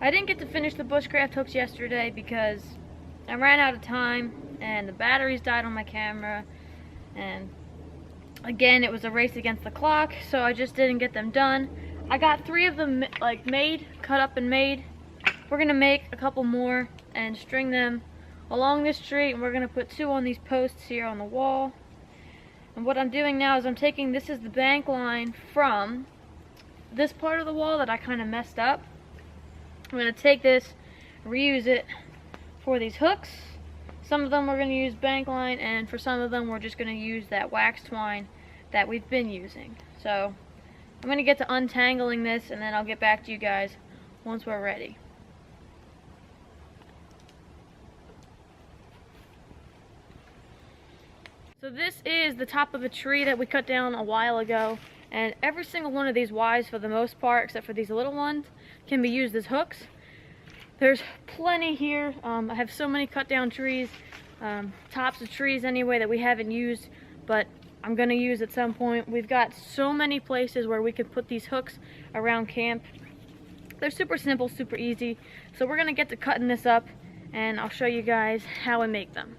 I didn't get to finish the bushcraft hooks yesterday because I ran out of time and the batteries died on my camera, and again it was a race against the clock, so I just didn't get them done. I got 3 of them like made, cut up and made. We're gonna make a couple more and string them along this tree, and we're gonna put 2 on these posts here on the wall. And what I'm doing now is I'm taking, this is the bank line from this part of the wall that I kind of messed up. I'm going to take this, reuse it for these hooks. Some of them we're going to use bank line, and for some of them we're just going to use that wax twine that we've been using. So I'm going to get to untangling this, and then I'll get back to you guys once we're ready. So this is the top of a tree that we cut down a while ago, and every single one of these Ys, for the most part, except for these little ones, can be used as hooks. There's plenty here. I have so many cut down trees, tops of trees anyway, that we haven't used, but I'm going to use at some point. We've got so many places where we could put these hooks around camp. They're super simple, super easy. So we're going to get to cutting this up, and I'll show you guys how I make them.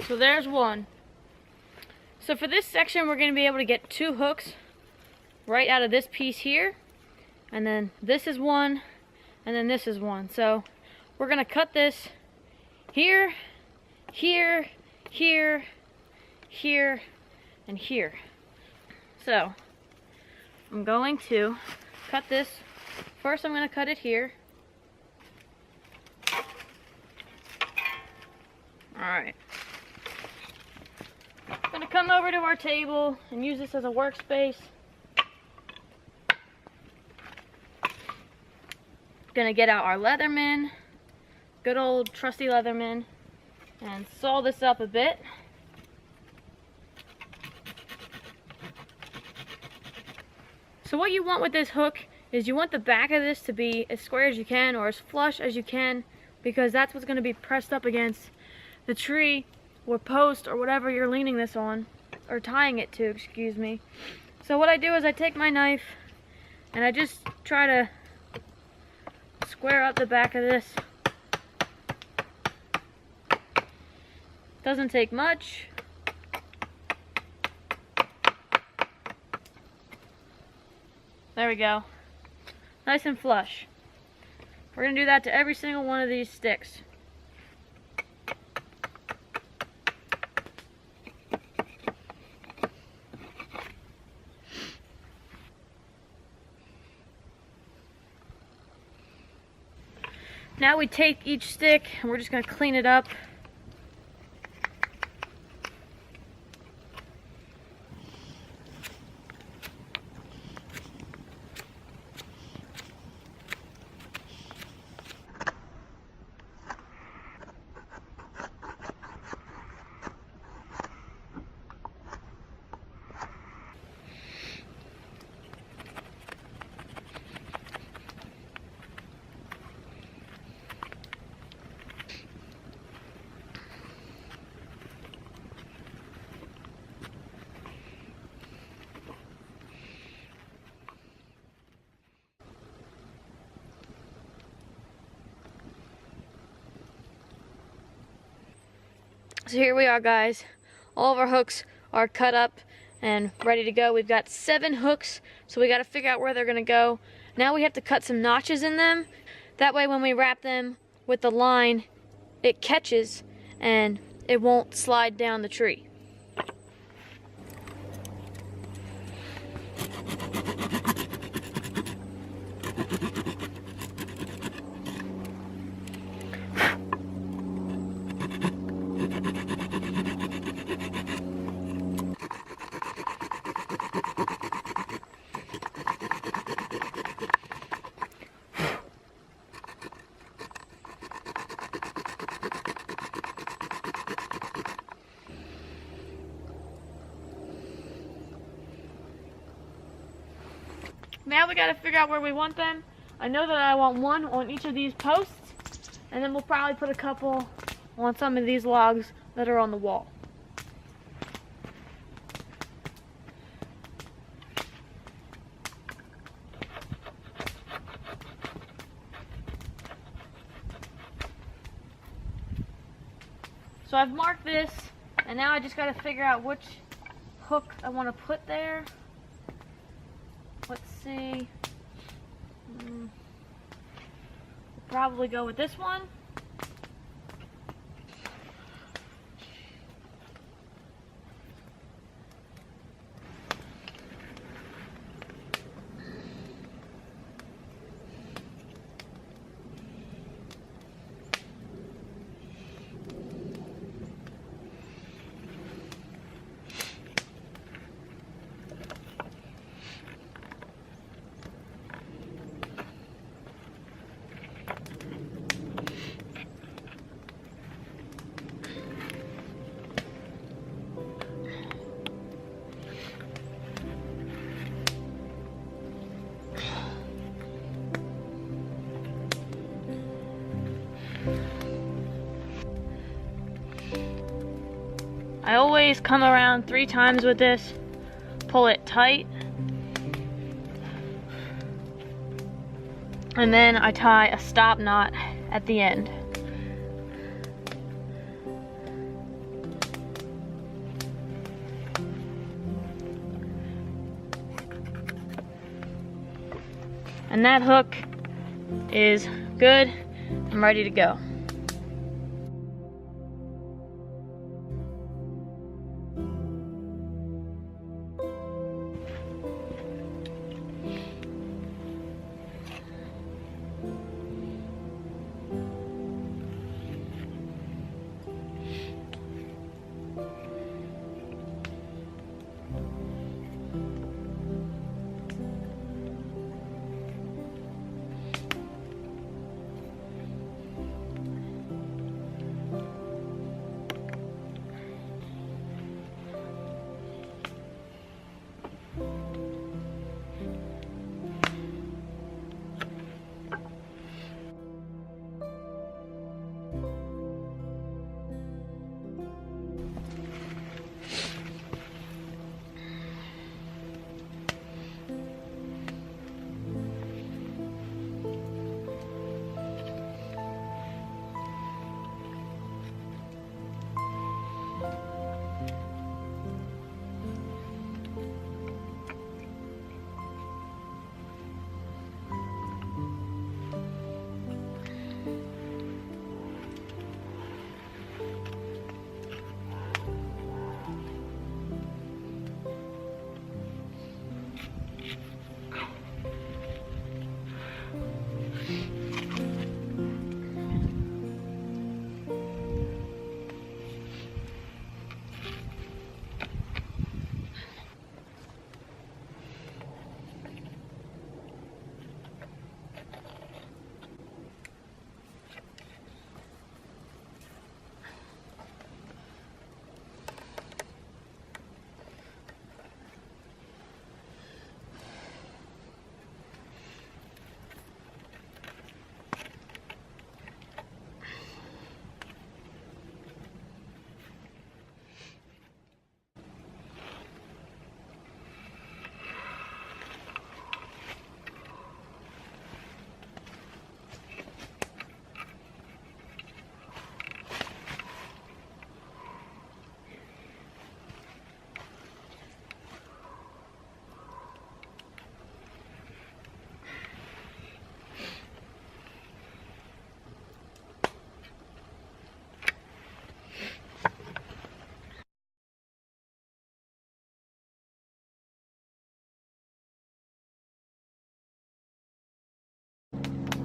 So there's one. So for this section we're going to be able to get 2 hooks right out of this piece here, and then this is one, and then this is one. So we're going to cut this here, here, here, here, and here. So I'm going to cut this. First I'm going to cut it here. Alright. I'm going to come over to our table and use this as a workspace. Going to get out our Leatherman, good old trusty Leatherman, and saw this up a bit. So what you want with this hook is you want the back of this to be as square as you can, or as flush as you can, because that's what's going to be pressed up against the tree or post or whatever you're leaning this on, or tying it to, excuse me. So what I do is I take my knife and I just try to square up the back of this. Doesn't take much. There we go. Nice and flush. We're going to do that to every single one of these sticks. Now we take each stick and we're just going to clean it up. So here we are, guys. All of our hooks are cut up and ready to go. We've got 7 hooks, so we got to figure out where they're going to go. Now we have to cut some notches in them. That way when we wrap them with the line, it catches and it won't slide down the tree. now we gotta figure out where we want them. I know that I want one on each of these posts, and then we'll probably put a couple on some of these logs that are on the wall. So I've marked this, and now I just gotta figure out which hook I want to put there. Let's see. We'll probably go with this one. I always come around 3 times with this, pull it tight, and then I tie a stop knot at the end. And that hook is good. I'm ready to go.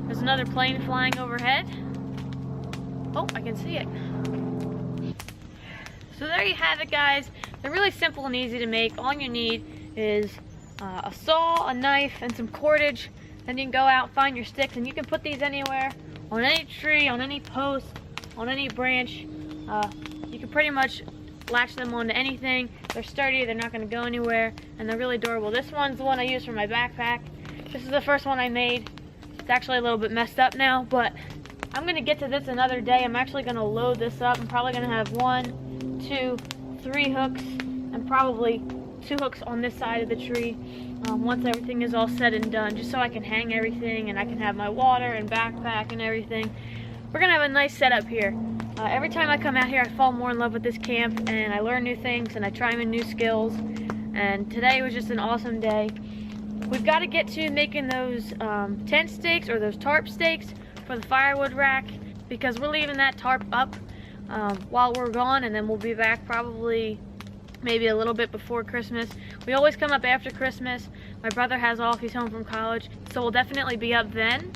There's another plane flying overhead. Oh, I can see it. So there you have it, guys. They're really simple and easy to make. All you need is a saw, a knife, and some cordage. Then you can go out, find your sticks, and you can put these anywhere, on any tree, on any post, on any branch. You can pretty much latch them onto anything. They're sturdy, they're not going to go anywhere, and they're really durable. This one's the one I use for my backpack. This is the first one I made. It's actually a little bit messed up now, but I'm gonna get to this another day. I'm actually gonna load this up. I'm probably gonna have 1, 2, 3 hooks, and probably 2 hooks on this side of the tree once everything is all said and done, just so I can hang everything and I can have my water and backpack and everything. We're gonna have a nice setup here. Every time I come out here, I fall more in love with this camp, and I learn new things and I try new skills. And today was just an awesome day. We've got to get to making those tent stakes or those tarp stakes for the firewood rack, because we're leaving that tarp up while we're gone, and then we'll be back probably maybe a little bit before Christmas. We always come up after Christmas. My brother has off, he's home from college, so we'll definitely be up then.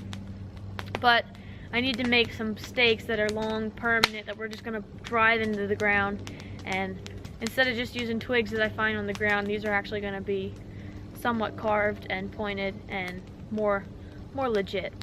But I need to make some stakes that are long, permanent, that we're just gonna drive into the ground. And instead of just using twigs that I find on the ground, these are actually gonna be somewhat carved and pointed and more legit.